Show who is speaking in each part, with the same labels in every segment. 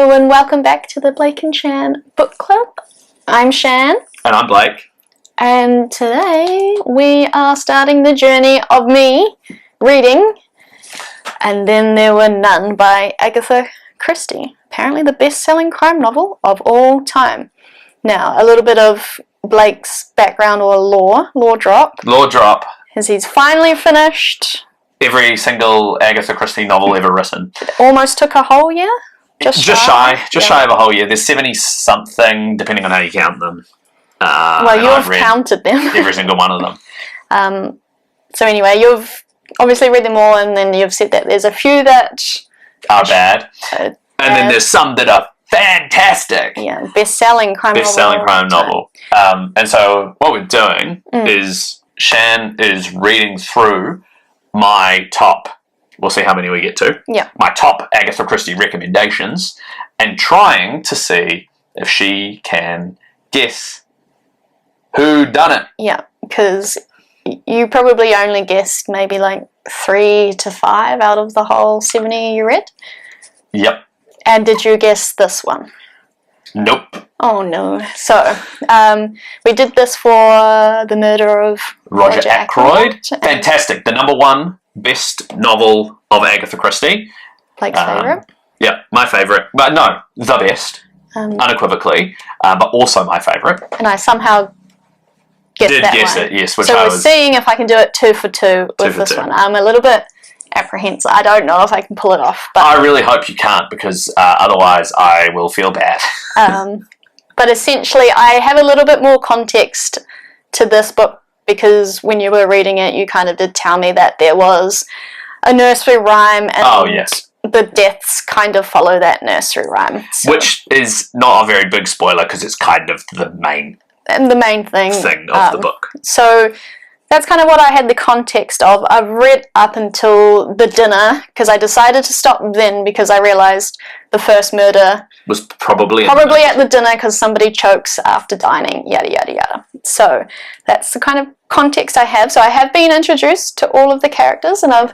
Speaker 1: Hello and welcome back to the Blake and Shan Book Club. I'm Shan.
Speaker 2: And I'm Blake.
Speaker 1: And today we are starting the journey of me reading And Then There Were None by Agatha Christie. Apparently the best-selling crime novel of all time. Now, a little bit of Blake's background or lore drop.
Speaker 2: Lore drop.
Speaker 1: As he's finally finished
Speaker 2: Every single Agatha Christie novel ever written.
Speaker 1: It almost took a whole year. Just shy
Speaker 2: of a whole year. There's 70-something, depending on how you count them.
Speaker 1: Well, you've counted them.
Speaker 2: Every single one of them.
Speaker 1: So anyway, you've obviously read them all, and then you've said that there's a few that
Speaker 2: are bad. And then there's some that are fantastic.
Speaker 1: Yeah, best-selling crime
Speaker 2: novel. And so what we're doing is Shan is reading through my top, we'll see how many we get to, my top Agatha Christie recommendations, and trying to see if she can guess who done it.
Speaker 1: Yeah, because you probably only guessed maybe like 3 to 5 out of the whole 70 you read.
Speaker 2: Yep.
Speaker 1: And did you guess this one?
Speaker 2: Nope.
Speaker 1: Oh no. So, we did this for The Murder of
Speaker 2: Roger Ackroyd. Fantastic. The #1 best novel of Agatha Christie.
Speaker 1: Blake's favourite?
Speaker 2: Yeah, my favourite. But no, the best. Unequivocally. But also my favourite.
Speaker 1: And I somehow guessed that one.
Speaker 2: It, yes. Which
Speaker 1: so
Speaker 2: I
Speaker 1: we're seeing if I can do it 2 for 2 with this one. I'm a little bit apprehensive. I don't know if I can pull it off. But
Speaker 2: I really hope you can't, because otherwise I will feel bad.
Speaker 1: But essentially I have a little bit more context to this book, because when you were reading it you kind of did tell me that there was a nursery rhyme, and the deaths kind of follow that nursery rhyme. So.
Speaker 2: Which is not a very big spoiler, because it's kind of the main
Speaker 1: thing
Speaker 2: of the book.
Speaker 1: So that's kind of what I had the context of. I've read up until the dinner, because I decided to stop then because I realised the first murder
Speaker 2: was probably
Speaker 1: at the dinner, because somebody chokes after dining, yada yada yada. So that's the kind of context I have. So I have been introduced to all of the characters, and I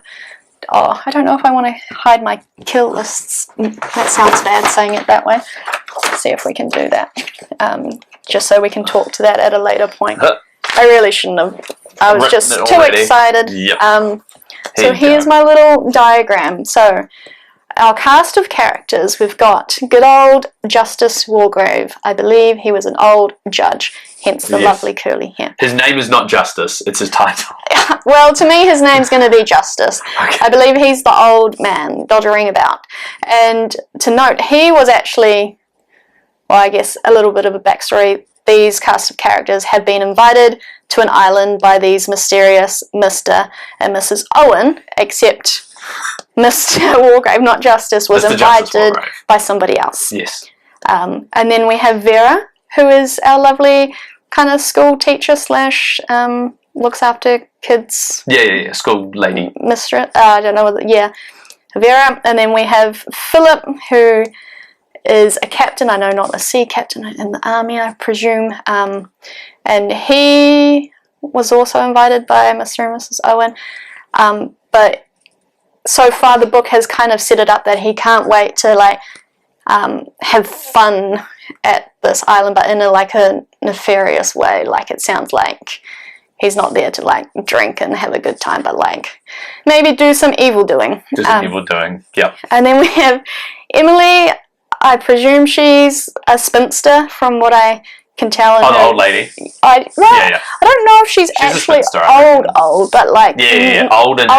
Speaker 1: don't know if I want to hide my kill lists. That sounds bad saying it that way. Let's see if we can do that. Just so we can talk to that at a later point. I really shouldn't have. I was just too excited.
Speaker 2: Yep.
Speaker 1: So here's my little diagram. So our cast of characters, we've got good old Justice Wargrave. I believe he was an old judge, hence the lovely curly hair.
Speaker 2: His name is not Justice, it's his title.
Speaker 1: Well, to me his name's going to be Justice. Okay. I believe he's the old man dodgering about. And to note, he was actually, well, I guess a little bit of a backstory. These cast of characters have been invited to an island by these mysterious Mr. and Mrs. Owen, except Mr. Wargrave, not Justice, was invited by somebody else.
Speaker 2: Yes.
Speaker 1: And then we have Vera, who is our lovely kind of school teacher slash looks after kids.
Speaker 2: Yeah. School lady.
Speaker 1: Mistress. I don't know whether. Yeah, Vera, and then we have Philip, who is a captain. I know, not a sea captain in the army, I presume. And he was also invited by Mr. and Mrs. Owen. But so far the book has kind of set it up that he can't wait to have fun at this island, but in a nefarious way. Like, it sounds like he's not there to drink and have a good time, but maybe do some evil doing.
Speaker 2: Yep.
Speaker 1: And then we have Emily. I presume she's a spinster from what I can tell.
Speaker 2: The old lady.
Speaker 1: I don't know if she's actually old, but
Speaker 2: old and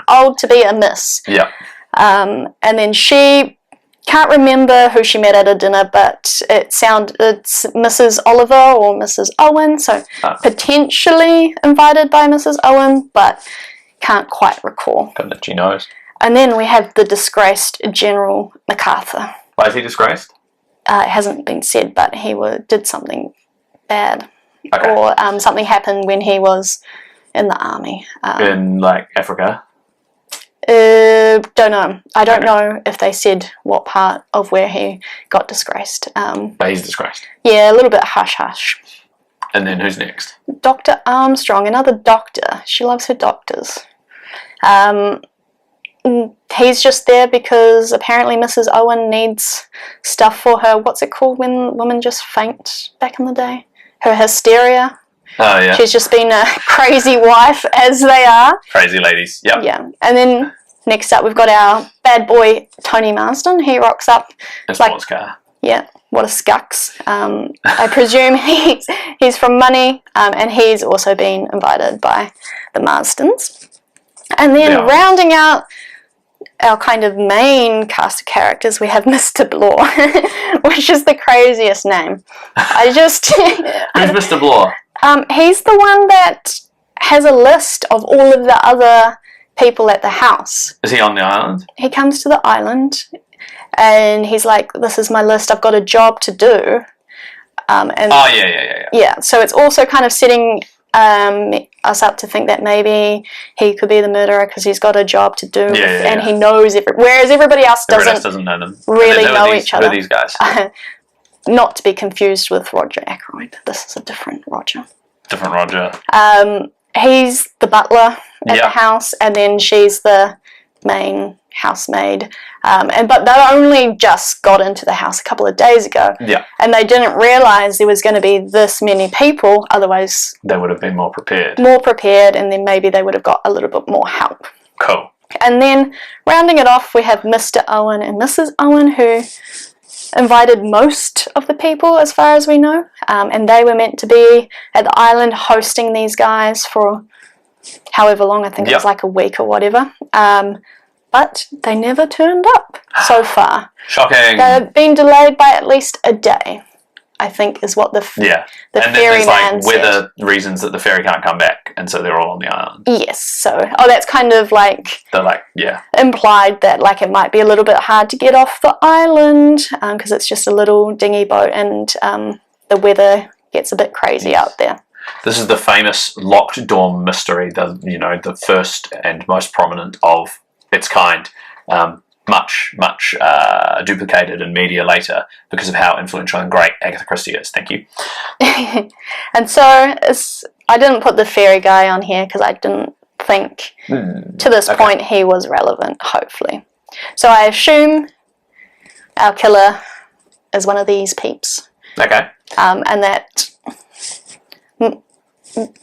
Speaker 1: old to be a miss.
Speaker 2: Yeah.
Speaker 1: And then she can't remember who she met at a dinner, but it's Mrs. Oliver or Mrs. Owen, so potentially invited by Mrs. Owen, but can't quite recall.
Speaker 2: Don't that she knows.
Speaker 1: And then we have the disgraced General MacArthur.
Speaker 2: Why is he disgraced?
Speaker 1: It hasn't been said, but he did something bad.
Speaker 2: Okay.
Speaker 1: Or something happened when he was in the army.
Speaker 2: In Africa?
Speaker 1: Don't know. I don't know if they said what part of where he got disgraced.
Speaker 2: But he's disgraced?
Speaker 1: Yeah, a little bit hush-hush.
Speaker 2: And then who's next?
Speaker 1: Dr. Armstrong, another doctor. She loves her doctors. he's just there because apparently Mrs. Owen needs stuff for her. What's it called when women just faint back in the day? Her hysteria.
Speaker 2: Oh, yeah.
Speaker 1: She's just been a crazy wife, as they are.
Speaker 2: Crazy ladies, yep.
Speaker 1: Yeah. And then next up, we've got our bad boy, Tony Marsden. He rocks up.
Speaker 2: A sports car.
Speaker 1: Yeah, what a scucks. I presume he's from Money, and he's also been invited by the Marsdens. And then rounding out our kind of main cast of characters, we have Mr. Blore, which is the craziest name. Who's
Speaker 2: Mr. Blore?
Speaker 1: He's the one that has a list of all of the other people at the house.
Speaker 2: Is he on the island?
Speaker 1: He comes to the island and he's like, this is my list, I've got a job to do. Yeah, so it's also kind of setting us up to think that maybe he could be the murderer because he's got a job to do and he knows whereas everybody else doesn't
Speaker 2: know them.
Speaker 1: Really know each other.
Speaker 2: Who are these guys?
Speaker 1: Not to be confused with Roger Ackroyd. This is a different Roger.
Speaker 2: Different Roger.
Speaker 1: He's the butler at the house, and then she's the main housemaid. But they only just got into the house a couple of days ago.
Speaker 2: Yeah.
Speaker 1: And they didn't realise there was going to be this many people, otherwise
Speaker 2: they would have been more prepared.
Speaker 1: And then maybe they would have got a little bit more help.
Speaker 2: Cool.
Speaker 1: And then rounding it off, we have Mr. Owen and Mrs. Owen, who invited most of the people as far as we know, and they were meant to be at the island hosting these guys for however long. I think it was like a week or whatever, but they never turned up so far.
Speaker 2: Shocking.
Speaker 1: They've been delayed by at least a day, I think, is what the
Speaker 2: and
Speaker 1: ferryman
Speaker 2: then there's
Speaker 1: said.
Speaker 2: weather reasons that the ferry can't come back, and so they're all on the island.
Speaker 1: Yes, so that's kind of like implied that like it might be a little bit hard to get off the island because it's just a little dinghy boat, and the weather gets a bit crazy out there.
Speaker 2: This is the famous locked dorm mystery, the first and most prominent of its kind. Much duplicated in media later because of how influential and great Agatha Christie is. Thank you.
Speaker 1: And so I didn't put the fairy guy on here because I didn't think to this point he was relevant, hopefully. So I assume our killer is one of these peeps.
Speaker 2: Okay.
Speaker 1: And that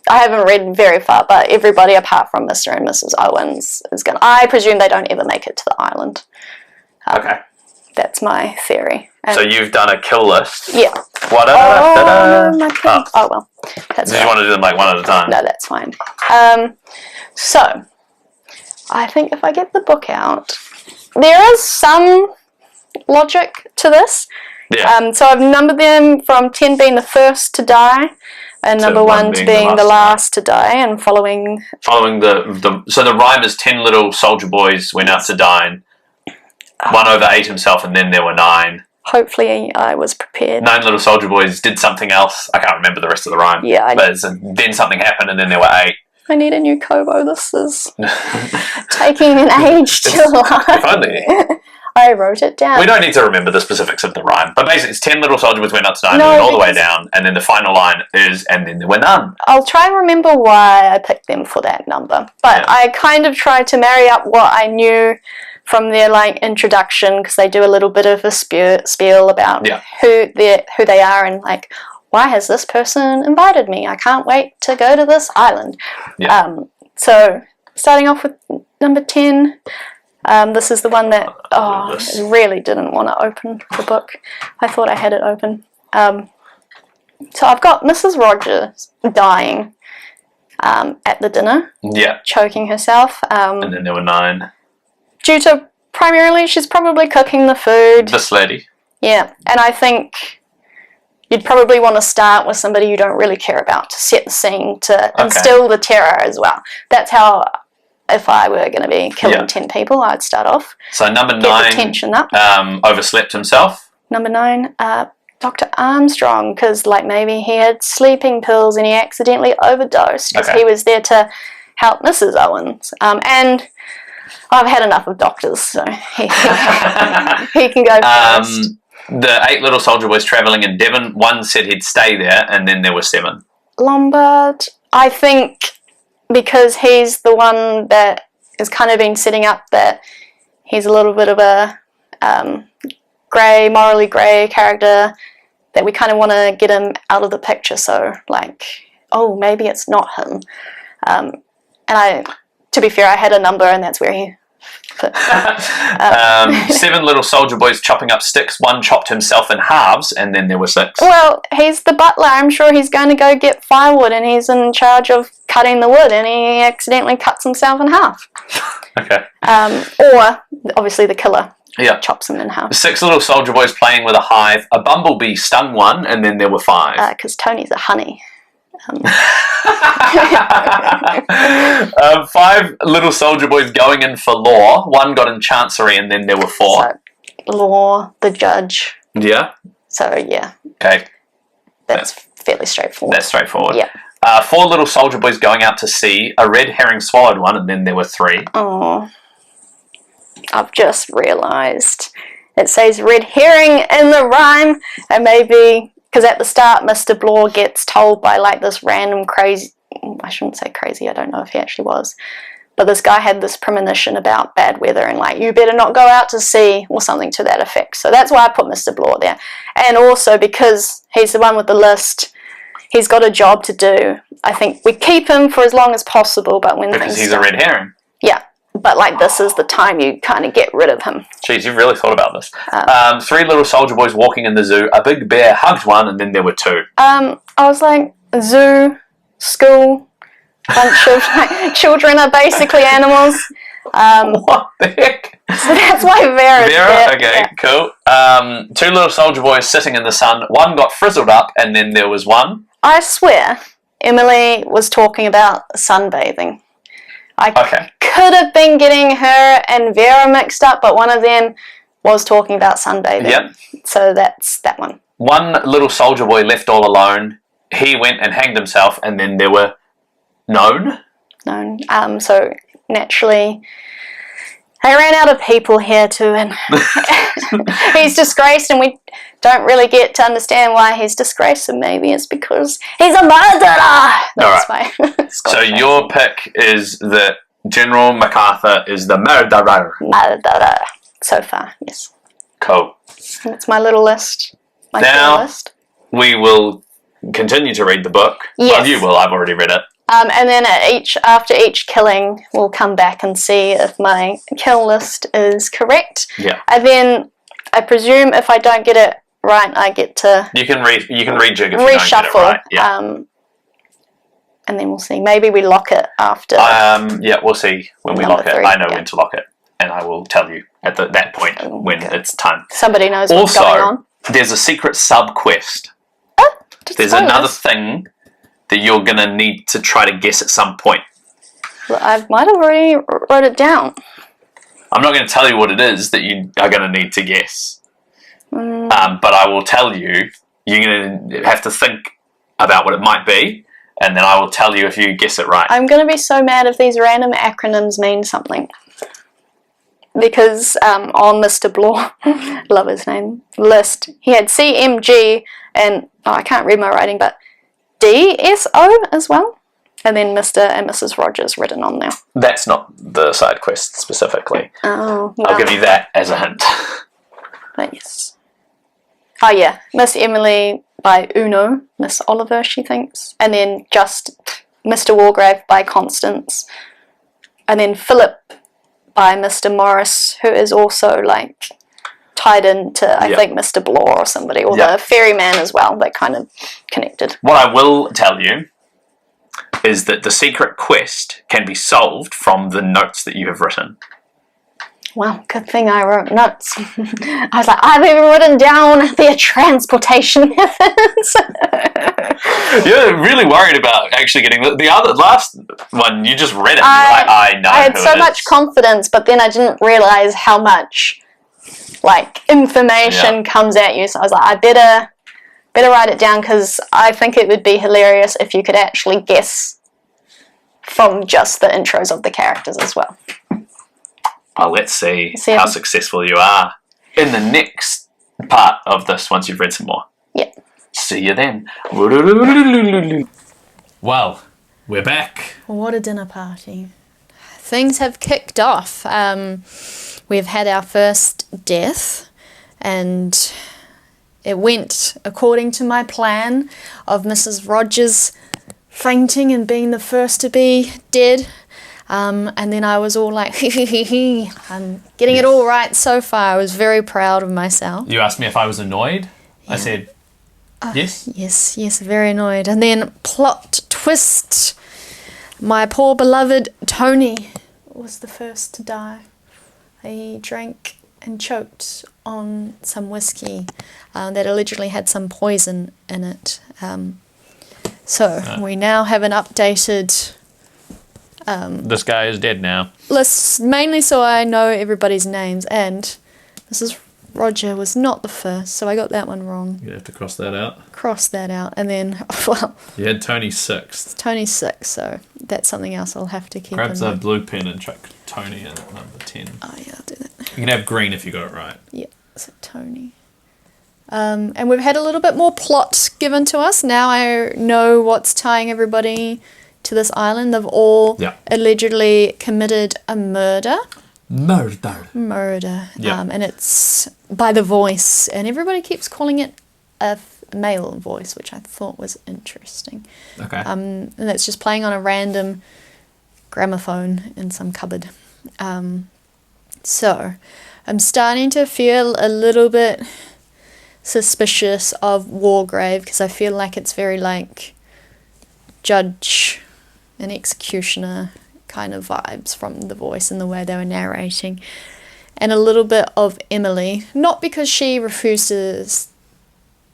Speaker 1: I haven't read very far, but everybody apart from Mr. and Mrs. Owens is going to... I presume they don't ever make it to the island.
Speaker 2: Okay.
Speaker 1: That's my theory.
Speaker 2: So you've done a kill list.
Speaker 1: Yeah.
Speaker 2: My
Speaker 1: kill. Oh, well. That's
Speaker 2: Did you want to do them like one at a time?
Speaker 1: No, that's fine. So, I think if I get the book out, there is some logic to this.
Speaker 2: Yeah.
Speaker 1: So I've numbered them from 10 being the first to die, and number 1 being the last to die, and following
Speaker 2: the so the rhyme is 10 little soldier boys went out to dine. One overate himself, and then there were 9.
Speaker 1: Hopefully I was prepared.
Speaker 2: 9 little soldier boys did something else. I can't remember the rest of the rhyme.
Speaker 1: Yeah,
Speaker 2: but then something happened, and then there were 8.
Speaker 1: I need a new Kobo. This is taking an age to learn.
Speaker 2: If only.
Speaker 1: I wrote it down.
Speaker 2: We don't need to remember the specifics of the rhyme, but basically it's 10 little soldier boys went out to dine, all the way down, and then the final line is, and then there were none.
Speaker 1: I'll try and remember why I picked them for that number, but I kind of tried to marry up what I knew from their like introduction, because they do a little bit of a spiel about who they are and like, why has this person invited me? I can't wait to go to this island. Yeah. So starting off with number 10. This is the one that I really didn't want to open the book. I thought I had it open. So I've got Mrs. Rogers dying at the dinner. Yeah. Choking herself.
Speaker 2: And then there were 9.
Speaker 1: Due to primarily she's probably cooking the food.
Speaker 2: This lady.
Speaker 1: Yeah. And I think you'd probably want to start with somebody you don't really care about to set the scene, to instill the terror as well. That's how... If I were going to be killing 10 people, I'd start off.
Speaker 2: So number 9,
Speaker 1: get the tension up.
Speaker 2: Overslept himself.
Speaker 1: Number 9, Dr. Armstrong, because like maybe he had sleeping pills and he accidentally overdosed because he was there to help Mrs. Owens. And I've had enough of doctors, so he can go first.
Speaker 2: The 8 little soldier boys travelling in Devon. 1 said he'd stay there, and then there were 7.
Speaker 1: Lombard, I think... Because he's the one that has kind of been setting up that he's a little bit of a morally grey character, that we kind of want to get him out of the picture. So, like, oh, maybe it's not him. And to be fair, I had a number, and that's where he fit.
Speaker 2: 7 little soldier boys chopping up sticks. 1 chopped himself in halves, and then there were 6.
Speaker 1: Well, he's the butler. I'm sure he's going to go get firewood, and he's in charge of cutting the wood, and he accidentally cuts himself in half.
Speaker 2: Okay.
Speaker 1: Or, obviously, the killer.
Speaker 2: Yeah.
Speaker 1: Chops him in half.
Speaker 2: 6 little soldier boys playing with a hive. A bumblebee stung 1, and then there were 5.
Speaker 1: Because Tony's a honey.
Speaker 2: 5 little soldier boys going in for law. 1 got in chancery, and then there were 4.
Speaker 1: So, law, the judge.
Speaker 2: Yeah.
Speaker 1: So, yeah.
Speaker 2: Okay.
Speaker 1: That's fairly straightforward.
Speaker 2: That's straightforward.
Speaker 1: Yeah.
Speaker 2: 4 little soldier boys going out to sea. A red herring swallowed 1, and then there were 3.
Speaker 1: Oh. I've just realised it says red herring in the rhyme, and maybe because at the start Mr. Blore gets told by like this random crazy, I shouldn't say crazy, I don't know if he actually was, but this guy had this premonition about bad weather and like, you better not go out to sea or something to that effect. So that's why I put Mr. Blore there. And also because he's the one with the list, he's got a job to do. I think we keep him for as long as possible, but when
Speaker 2: because he's a red herring.
Speaker 1: Yeah. But like this is the time you kind of get rid of him.
Speaker 2: Jeez, you've really thought about this. 3 little soldier boys walking in the zoo. A big bear hugged 1, and then there were 2.
Speaker 1: I was like, zoo, school, bunch of like, children are basically animals.
Speaker 2: What the heck?
Speaker 1: So that's why Vera's there.
Speaker 2: Okay,
Speaker 1: yeah.
Speaker 2: Cool. 2 little soldier boys sitting in the sun. 1 got frizzled up, and then there was 1.
Speaker 1: I swear, Emily was talking about sunbathing. I could have been getting her and Vera mixed up, but one of them was talking about sunbathing. Yep. So that's that one.
Speaker 2: 1 little soldier boy left all alone. He went and hanged himself, and then there were known.
Speaker 1: So naturally, I ran out of people here too, and he's disgraced, and we don't really get to understand why he's disgraced, and maybe it's because he's a murderer. That's
Speaker 2: right. So your pick is that General MacArthur is the murderer.
Speaker 1: Murderer. So far, yes.
Speaker 2: Cool.
Speaker 1: That's my little list.
Speaker 2: Now, we will continue to read the book.
Speaker 1: Yes.
Speaker 2: Well, you will. I've already read it.
Speaker 1: And then after each killing, we'll come back and see if my kill list is correct.
Speaker 2: Yeah.
Speaker 1: And then I presume if I don't get it right, I get to
Speaker 2: You can rejig if you don't get it
Speaker 1: reshuffle.
Speaker 2: right. Yeah.
Speaker 1: And then we'll see. Maybe we lock it after.
Speaker 2: Yeah, we'll see when we lock it.
Speaker 1: 3,
Speaker 2: I know when to lock it, and I will tell you at that point when it's time.
Speaker 1: Somebody knows what's going on.
Speaker 2: Also, there's a secret sub quest. There's another thing that you're going to need to try to guess at some point.
Speaker 1: Well, I might have already wrote it down.
Speaker 2: I'm not going to tell you what it is that you are going to need to guess. But I will tell you, you're going to have to think about what it might be, and then I will tell you if you guess it right.
Speaker 1: I'm going to be so mad if these random acronyms mean something. Because on Mr. Blore, love his name, list, he had CMG and, I can't read my writing, but DSO as well. And then Mr. and Mrs. Rogers written on there.
Speaker 2: That's not the side quest specifically.
Speaker 1: Oh, well.
Speaker 2: I'll give you that as a hint.
Speaker 1: But yes. Oh yeah, Miss Emily by Uno, Miss Oliver she thinks. And then just Mr. Wargrave by Constance. And then Philip by Mr. Morris, who is also like tied into, I think, Mr. Blore or somebody, or the ferryman as well. They kind of connected.
Speaker 2: What I will tell you is that the secret quest can be solved from the notes that you have written.
Speaker 1: Well, good thing I wrote notes. I was like, I've even written down their transportation methods.
Speaker 2: You're really worried about actually getting the other last one. You just read it. I know.
Speaker 1: I had so much confidence, but then I didn't realize how much information comes at you. So I was like, I better write it down, because I think it would be hilarious if you could actually guess from just the intros of the characters as well.
Speaker 2: Well, let's see how successful you are in the next part of this once you've read some more.
Speaker 1: Yeah.
Speaker 2: See you then. Well, we're back.
Speaker 1: What a dinner party. things have kicked off. We've had our first death, and it went according to my plan of Mrs. Rogers fainting and being the first to be dead. And then I was all like, I'm getting it all right so far. I was very proud of myself.
Speaker 2: You asked me if I was annoyed. Yeah. I said, yes.
Speaker 1: Yes, very annoyed. And then plot twist. My poor beloved Tony was the first to die. He drank and choked on some whiskey that allegedly had some poison in it. So we now have an updated...
Speaker 2: this guy is dead now.
Speaker 1: list, mainly so I know everybody's names, and Mrs. Roger was not the first, so I got that one wrong.
Speaker 2: You have to cross that out.
Speaker 1: Cross that out, and then, well...
Speaker 2: You had Tony 6th.
Speaker 1: Tony's 6, so that's something else I'll have to keep
Speaker 2: Grab
Speaker 1: in
Speaker 2: the
Speaker 1: mind.
Speaker 2: blue pen and chuck Tony in at number 10.
Speaker 1: Oh yeah, I'll do that.
Speaker 2: You can have green if you got it right.
Speaker 1: Yeah, so Tony. And we've had a little bit more plot given to us. Now I know what's tying everybody to this island. They've all allegedly committed a murder. Murder.
Speaker 2: Yeah.
Speaker 1: And it's by the voice, and everybody keeps calling it a male voice, which I thought was interesting.
Speaker 2: Okay.
Speaker 1: And that's just playing on a random gramophone in some cupboard. So I'm starting to feel a little bit suspicious of Wargrave, because I feel like it's very like judge and executioner kind of vibes from the voice and the way they were narrating, and a little bit of Emily, not because she refused to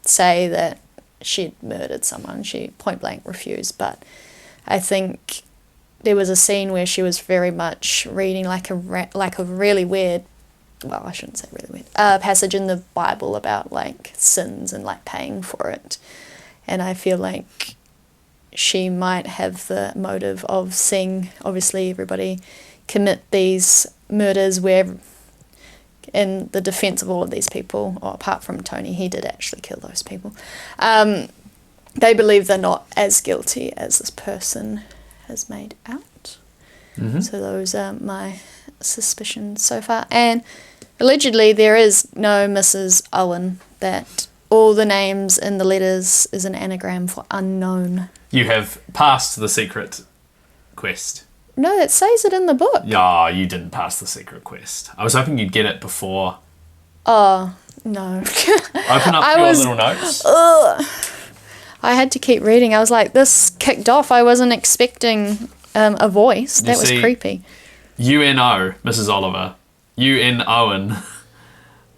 Speaker 1: say that she'd murdered someone, she point blank refused, but I think there was a scene where she was very much reading like a really weird, well, I shouldn't say really weird, passage in the Bible about like sins and like paying for it, and I feel like she might have the motive of seeing, obviously, everybody commit these murders where, in the defense of all of these people, or apart from Tony, he did actually kill those people, they believe they're not as guilty as this person has made out. Mm-hmm. So those are my suspicions so far. And allegedly there is no Mrs. Owen, that all the names in the letters is an anagram for unknown.
Speaker 2: You have passed the secret quest.
Speaker 1: No, it says it in the book.
Speaker 2: Yeah, you didn't pass the secret quest. I was hoping you'd get it before.
Speaker 1: Oh, no.
Speaker 2: Open up your little notes.
Speaker 1: I had to keep reading. I was like, this kicked off. I wasn't expecting a voice. That was creepy.
Speaker 2: UNO, Mrs. Oliver. UN Owen. I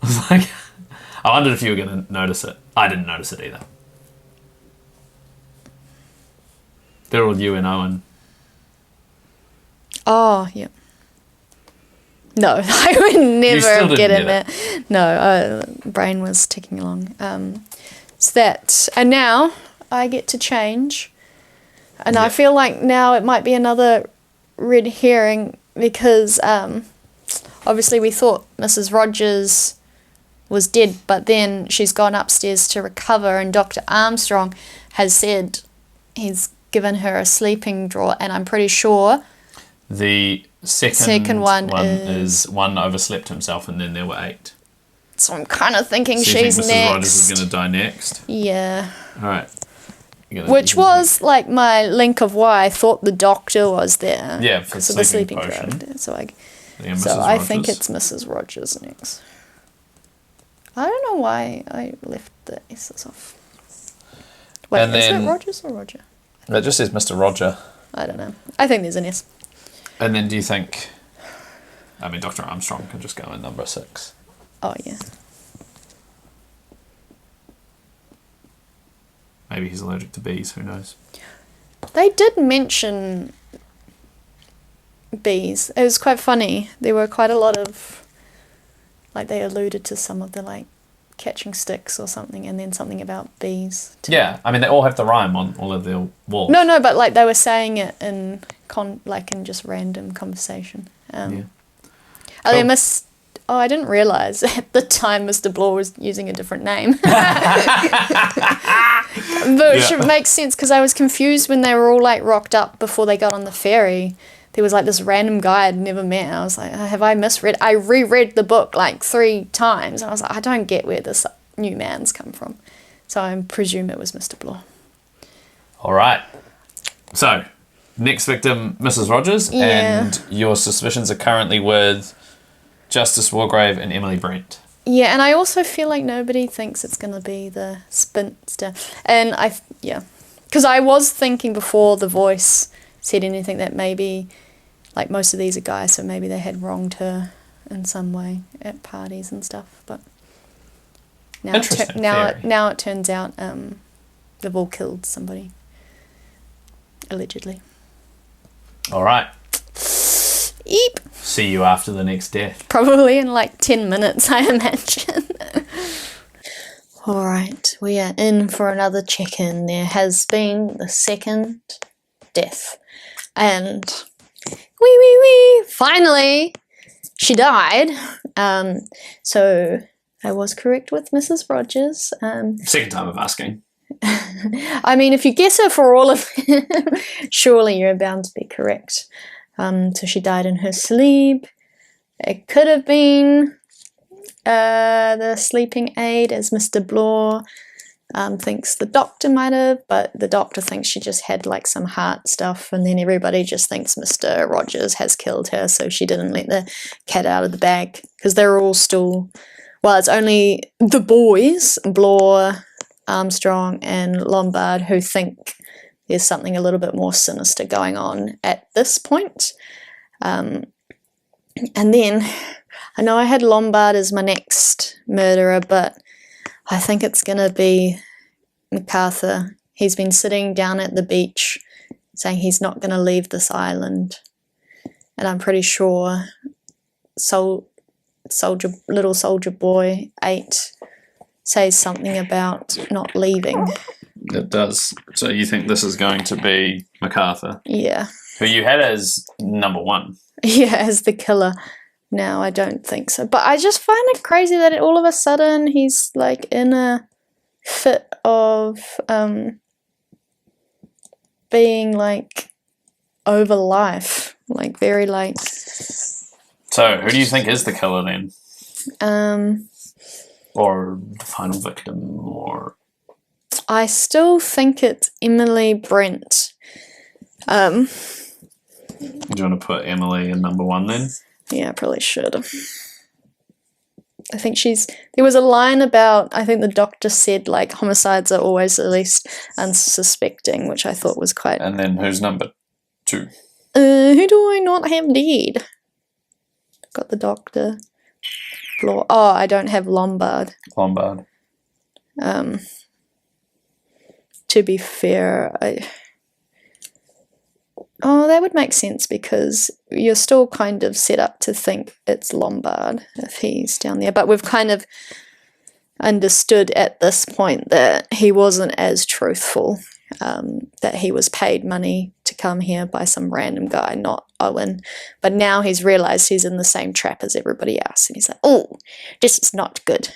Speaker 2: was like, I wondered if you were going to notice it. I didn't notice it either. They're all UN Owen. Oh,
Speaker 1: yeah. No, I would never have gotten it. No, brain was ticking along. So that, and now I get to change. And I feel like now it might be another red herring, because obviously we thought Mrs. Rogers was dead, but then she's gone upstairs to recover, and Dr. Armstrong has said he's given her a sleeping draught, and I'm pretty sure
Speaker 2: the second one is one overslept himself, and then there were 8.
Speaker 1: So I'm kind of thinking
Speaker 2: so
Speaker 1: she's
Speaker 2: Mrs.
Speaker 1: next.
Speaker 2: Rogers is going to die next.
Speaker 1: Yeah.
Speaker 2: All right.
Speaker 1: Which was like my link of why I thought the doctor was there.
Speaker 2: Yeah, for
Speaker 1: the sleeping
Speaker 2: potion.
Speaker 1: drug. So
Speaker 2: So
Speaker 1: I think it's Mrs. Rogers next. I don't know why I left the S's off. Wait, and is it Rogers or Roger?
Speaker 2: It just says Mr. Roger.
Speaker 1: I don't know. I think there's an S.
Speaker 2: And then do you think... I mean, Dr. Armstrong can just go in number 6.
Speaker 1: Oh, yeah.
Speaker 2: Maybe he's allergic to bees, who knows?
Speaker 1: They did mention bees. It was quite funny. There were quite a lot of... Like, they alluded to some of the, like, catching sticks or something, and then something about bees too.
Speaker 2: Yeah, I mean, they all have the rhyme on all of their walls.
Speaker 1: No, but like they were saying it in in just random conversation.
Speaker 2: Cool.
Speaker 1: I didn't realise at the time Mr. Blore was using a different name. But it makes sense, because I was confused when they were all like rocked up before they got on the ferry, there was like this random guy I'd never met. And I was like, have I misread? I reread the book like 3 times. And I was like, I don't get where this new man's come from. So I presume it was Mr. Bloor.
Speaker 2: All right. So, next victim, Mrs. Rogers.
Speaker 1: Yeah.
Speaker 2: And your suspicions are currently with Justice Wargrave and Emily Brent.
Speaker 1: Yeah, and I also feel like nobody thinks it's going to be the spinster. And because I was thinking before the voice said anything that maybe, like, most of these are guys, so maybe they had wronged her in some way at parties and stuff. But now now it turns out they've all killed somebody, allegedly.
Speaker 2: All right.
Speaker 1: Eep.
Speaker 2: See you after the next death.
Speaker 1: Probably in like 10 minutes, I imagine. All right, we are in for another check-in. There has been the second death. And finally, she died. So I was correct with Mrs. Rogers.
Speaker 2: Second time of asking.
Speaker 1: I mean, if you guess her for all of them, surely you're bound to be correct. So she died in her sleep. It could have been the sleeping aid, as Mr. Bloor thinks the doctor might have, but the doctor thinks she just had like some heart stuff, and then everybody just thinks Mr. Rogers has killed her, so she didn't let the cat out of the bag, because they're all still, well, it's only the boys, Bloor, Armstrong and Lombard, who think there's something a little bit more sinister going on at this point. And then, I know I had Lombard as my next murderer, but I think it's going to be MacArthur. He's been sitting down at the beach saying he's not going to leave this island. And I'm pretty sure little soldier boy 8 says something about not leaving.
Speaker 2: It does. So you think this is going to be MacArthur?
Speaker 1: Yeah.
Speaker 2: Who you had as number 1.
Speaker 1: Yeah, as the killer. No, I don't think so. But I just find it crazy that all of a sudden he's like in a fit of being like over life. Like very like...
Speaker 2: So who do you think is the killer then? Or the final victim, or...
Speaker 1: I still think it's Emily Brent.
Speaker 2: Do you want to put Emily in number 1 then?
Speaker 1: Yeah, I probably should. I think there was a line about, I think the doctor said, like, homicides are always the least unsuspecting, which I thought was quite...
Speaker 2: And then who's number 2?
Speaker 1: Who do I not have dead? Got the doctor. Oh, I don't have Lombard. To be fair, that would make sense, because you're still kind of set up to think it's Lombard if he's down there. But we've kind of understood at this point that he wasn't as truthful, that he was paid money to come here by some random guy, not Owen. But now he's realised he's in the same trap as everybody else, and he's like, oh, this is not good.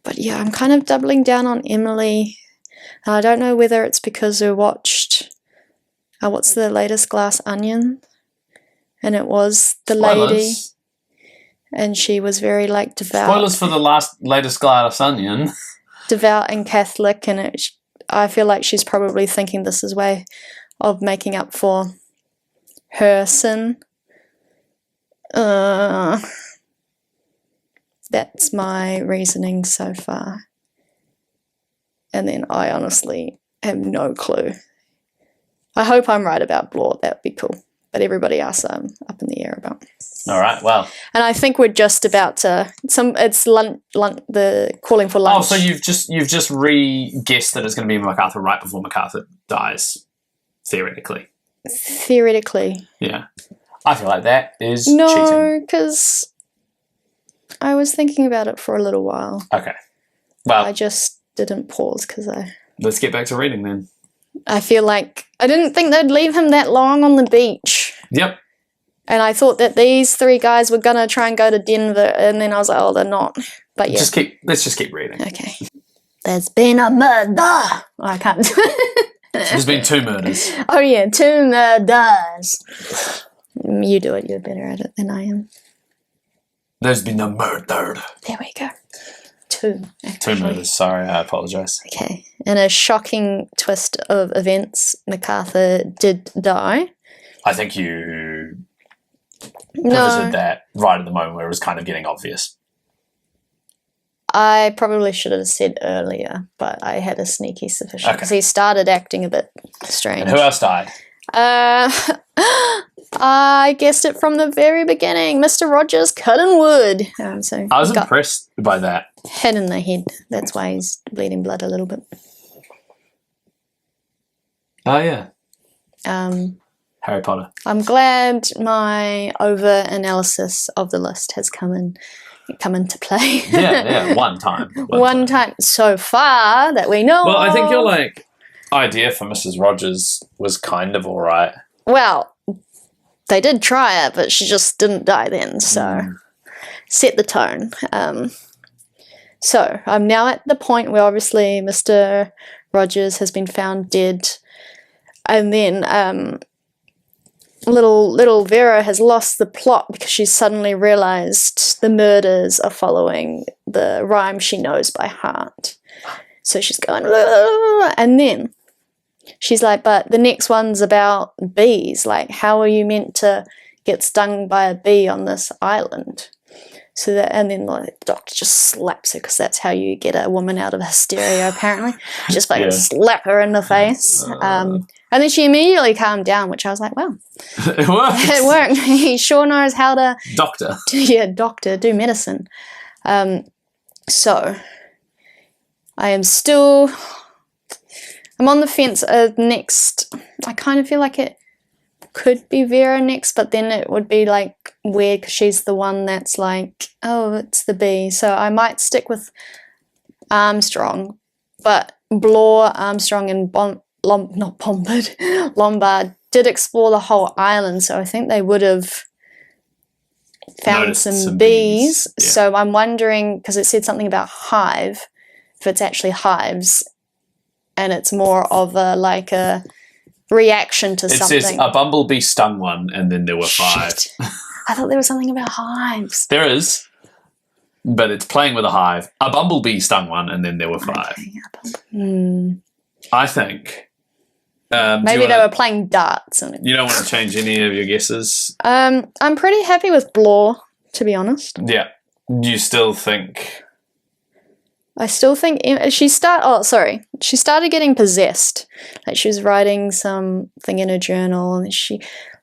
Speaker 1: But yeah, I'm kind of doubling down on Emily. I don't know whether it's because we watched, what's the latest, Glass Onion? And it was the lady, and she was very like devout.
Speaker 2: Spoilers for the latest Glass Onion.
Speaker 1: Devout and Catholic, and I feel like she's probably thinking this is a way of making up for her sin. That's my reasoning so far. And then I honestly have no clue. I hope I'm right about Bloor. That would be cool. But everybody else I'm up in the air about.
Speaker 2: All right, well.
Speaker 1: And I think we're just about to... it's the calling for lunch.
Speaker 2: Oh, so you've just re-guessed that it's going to be MacArthur right before MacArthur dies, theoretically.
Speaker 1: Theoretically.
Speaker 2: Yeah. I feel like that is cheating.
Speaker 1: No, because I was thinking about it for a little while.
Speaker 2: Okay. Well,
Speaker 1: I just didn't pause because
Speaker 2: let's get back to reading then.
Speaker 1: I feel like I didn't think they'd leave him that long on the beach.
Speaker 2: Yep.
Speaker 1: And I thought that these 3 guys were going to try and go to Denver, and then I was like, oh, they're not. But yeah.
Speaker 2: Let's just keep reading.
Speaker 1: Okay. There's been a murder. I can't.
Speaker 2: There's been 2 murders.
Speaker 1: Oh yeah, 2 murders. You do it. You're better at it than I am.
Speaker 2: There's been a murder.
Speaker 1: There we go. 2. Actually.
Speaker 2: 2 murders. Sorry, I apologise.
Speaker 1: Okay. In a shocking twist of events, MacArthur did die.
Speaker 2: I think you posited that right at the moment where it was kind of getting obvious.
Speaker 1: I probably should have said earlier, but I had a sneaky suspicion because he started acting a bit strange.
Speaker 2: And who else died?
Speaker 1: I guessed it from the very beginning. Mr. Rogers cutting wood. So
Speaker 2: I was impressed by that.
Speaker 1: Hit in the head. That's why he's bleeding blood a little bit.
Speaker 2: Oh yeah. Harry Potter.
Speaker 1: I'm glad my over-analysis of the list has come into play.
Speaker 2: yeah, one time.
Speaker 1: One time so far that we know.
Speaker 2: Well, I think your idea for Mrs. Rogers was kind of alright.
Speaker 1: Well, they did try it, but she just didn't die then, so set the tone. So I'm now at the point where obviously Mr. Rogers has been found dead, and then little Vera has lost the plot because she's suddenly realised the murders are following the rhyme she knows by heart. So she's going, and then she's like, but the next one's about bees. Like, how are you meant to get stung by a bee on this island? So that, and then the doctor just slaps her because that's how you get a woman out of hysteria, apparently. Just fucking slap her in the face. And then she immediately calmed down, which I was like, well,
Speaker 2: it works.
Speaker 1: It worked. He sure knows how to...
Speaker 2: Doctor.
Speaker 1: Do medicine. So, I am still... I'm on the fence of next. I kind of feel like it could be Vera next, but then it would be like weird because she's the one that's like, oh, it's the bee. So I might stick with Armstrong, but Blore, Armstrong, and Lombard did explore the whole island, so I think they would have found some bees. Yeah. So I'm wondering, because it said something about hive, if it's actually hives, and it's more of a reaction to something. It
Speaker 2: says a bumblebee stung one, and then there were 5.
Speaker 1: I thought there was something about hives.
Speaker 2: There is, but it's playing with a hive. A bumblebee stung one, and then there were 5.
Speaker 1: Okay.
Speaker 2: I think.
Speaker 1: Maybe they were playing darts.
Speaker 2: You don't want to change any of your guesses?
Speaker 1: I'm pretty happy with Blore, to be honest.
Speaker 2: Yeah. You still think...
Speaker 1: I still think she started getting possessed. Like, she was writing something in a journal, and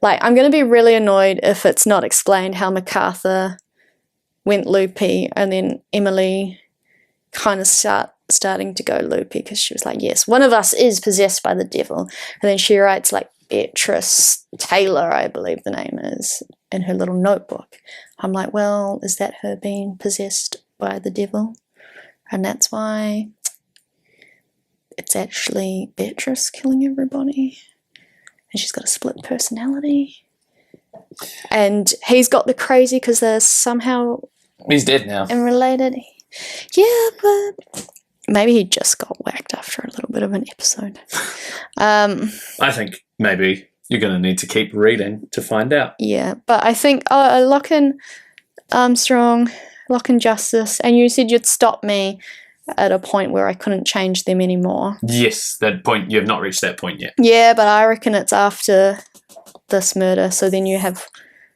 Speaker 1: I'm going to be really annoyed if it's not explained how MacArthur went loopy, and then Emily kind of starting to go loopy because she was like, yes, one of us is possessed by the devil. And then she writes like Beatrice Taylor, I believe the name is, in her little notebook. I'm like, well, is that her being possessed by the devil? And that's why it's actually Beatrice killing everybody. And she's got a split personality. And he's got the crazy because they're somehow...
Speaker 2: He's dead now.
Speaker 1: And related. Yeah, but maybe he just got whacked after a little bit of an episode.
Speaker 2: I think maybe you're going to need to keep reading to find out.
Speaker 1: Yeah, but I think Lock in Armstrong... Lock and Justice, and you said you'd stop me at a point where I couldn't change them anymore.
Speaker 2: Yes, that point. You have not reached that point yet.
Speaker 1: Yeah, but I reckon it's after this murder, so then you have...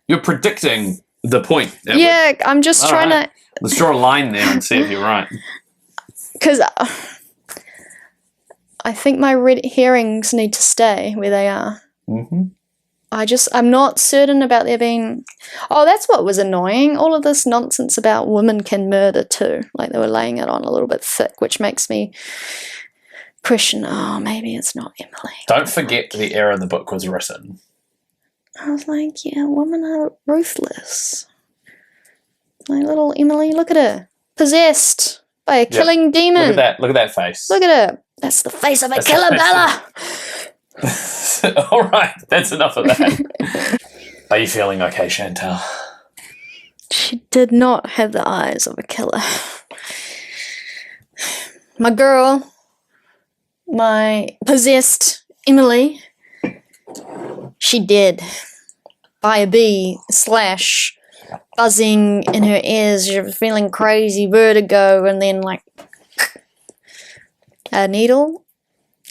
Speaker 2: You're predicting the point.
Speaker 1: Yeah, I'm just trying to...
Speaker 2: Let's draw a line there and see if you're right.
Speaker 1: Because I think my red herrings need to stay where they are.
Speaker 2: Mm-hmm.
Speaker 1: I'm not certain about there being... Oh, that's what was annoying. All of this nonsense about women can murder too. Like, they were laying it on a little bit thick, which makes me question, maybe it's not Emily.
Speaker 2: Don't forget the era the book was written.
Speaker 1: I was like, yeah, women are ruthless. Like, little Emily, look at her. Possessed by a killing demon.
Speaker 2: Look at that face.
Speaker 1: Look at her. That's the face of a killer Bella.
Speaker 2: All right, that's enough of that. Are you feeling okay, Chantal?
Speaker 1: She did not have the eyes of a killer. My girl, my possessed Emily, she dead by a bee / buzzing in her ears. She was feeling crazy, vertigo, and then like a needle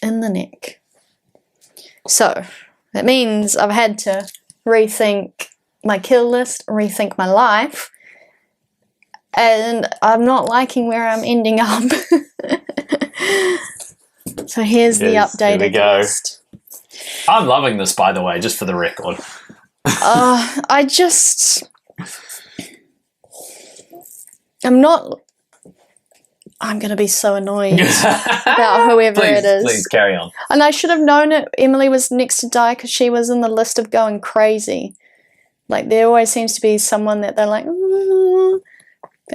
Speaker 1: in the neck. So that means I've had to rethink my kill list, rethink my life, and I'm not liking where I'm ending up. So here's the updated list.
Speaker 2: I'm loving this, by the way, just for the record.
Speaker 1: I'm going to be so annoyed about whoever it is.
Speaker 2: Please carry on.
Speaker 1: And I should have known it. Emily was next to die because she was in the list of going crazy. Like, there always seems to be someone that they're like,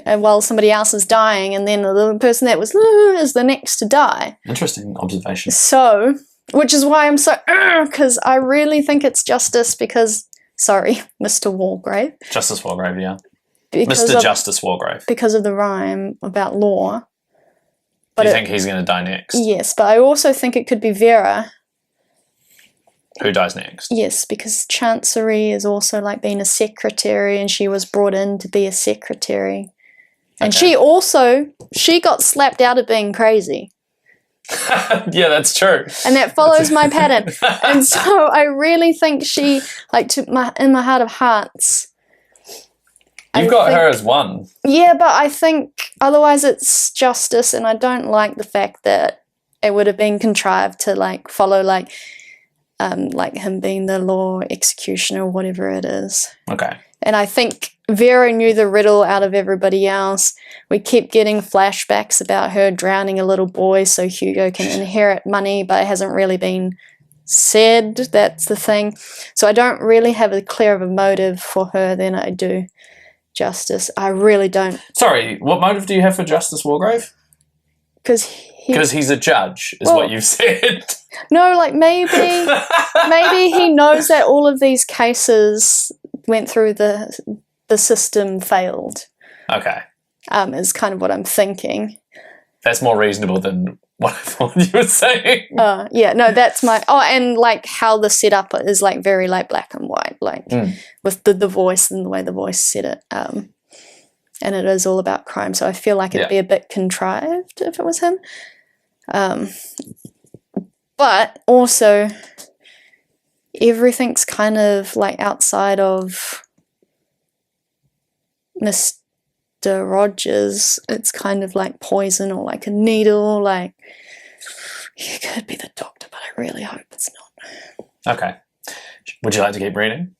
Speaker 1: while somebody else is dying, and then the person that was is the next to die.
Speaker 2: Interesting observation.
Speaker 1: So, which is why I'm so, because I really think it's Justice because, sorry, Mr. Wargrave.
Speaker 2: Justice Wargrave, yeah.
Speaker 1: Mr.
Speaker 2: Justice Wargrave.
Speaker 1: Because of the rhyme about law.
Speaker 2: Do you think he's going to die next?
Speaker 1: Yes, but I also think it could be Vera.
Speaker 2: Who dies next?
Speaker 1: Yes, because Chancery is also like being a secretary, and she was brought in to be a secretary. And she got slapped out of being crazy.
Speaker 2: Yeah, that's true.
Speaker 1: And that follows my pattern. And so I really think she, like, in my heart of hearts,
Speaker 2: You've got her as one.
Speaker 1: Yeah, but I think otherwise it's Justice, and I don't like the fact that it would have been contrived to like follow like him being the law executioner or whatever it is.
Speaker 2: Okay.
Speaker 1: And I think Vera knew the riddle out of everybody else. We keep getting flashbacks about her drowning a little boy so Hugo can inherit money, but it hasn't really been said. That's the thing. So I don't really have a clear of a motive for her than I do Justice. I really don't.
Speaker 2: Sorry, what motive do you have for Justice Wargrave?
Speaker 1: Because
Speaker 2: he's a judge, is what you've said.
Speaker 1: No, like maybe he knows that all of these cases went through the system failed.
Speaker 2: Okay.
Speaker 1: Is kind of what I'm thinking.
Speaker 2: That's more reasonable than what I thought you were saying.
Speaker 1: Yeah, no, that's my... Oh, and like how the setup is like very like black and white, like with the voice and the way the voice said it. And it is all about crime, so I feel like it'd be a bit contrived if it was him. But also, everything's kind of like outside of Mr. Rogers. It's kind of like poison or like a needle. Like, it could be the doctor, but I really hope it's not.
Speaker 2: Okay. Would you like to keep reading?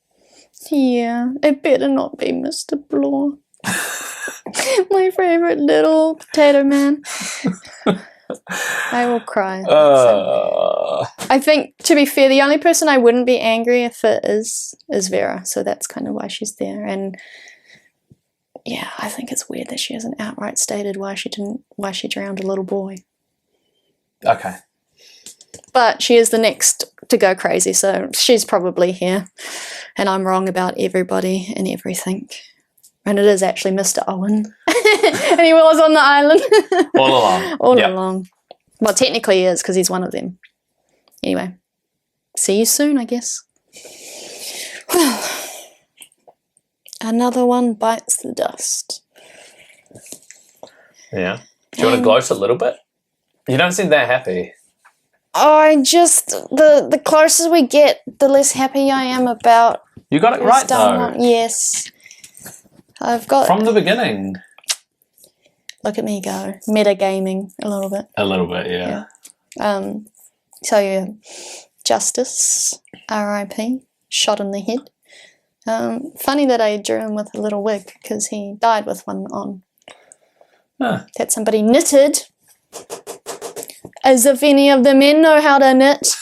Speaker 1: Yeah, it better not be Mr. Blore. My favourite little potato man. I will cry. I think, to be fair, the only person I wouldn't be angry if it is Vera, so that's kind of why she's there. And yeah, I think it's weird that she hasn't outright stated why she drowned a little boy.
Speaker 2: Okay.
Speaker 1: But she is the next to go crazy, so she's probably here. And I'm wrong about everybody and everything. And it is actually Mr. Owen. And he was on the island.
Speaker 2: All along.
Speaker 1: All along. Well, technically he is, because he's one of them. Anyway. See you soon, I guess. Well, another one bites the dust.
Speaker 2: Yeah. Do you want to gloat a little bit? You don't seem that happy.
Speaker 1: The closer we get, the less happy I am about...
Speaker 2: You got it right, though.
Speaker 1: Yes. I've got...
Speaker 2: From the beginning.
Speaker 1: Look at me go. Metagaming a little bit.
Speaker 2: A little bit, yeah.
Speaker 1: So, yeah. Justice, R.I.P., shot in the head. Funny that I drew him with a little wig, because he died with one on.
Speaker 2: Huh.
Speaker 1: That somebody knitted. As if any of the men know how to knit.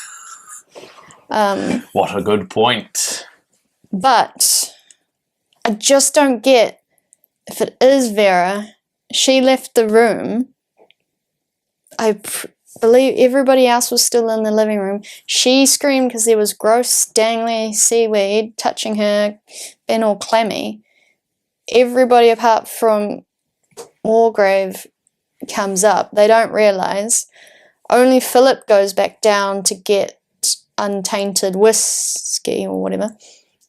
Speaker 2: What a good point.
Speaker 1: But I just don't get, if it is Vera, she left the room. I believe everybody else was still in the living room. She screamed because there was gross, dangly seaweed touching her, been all clammy. Everybody apart from Wargrave comes up. They don't realise. Only Philip goes back down to get untainted whiskey or whatever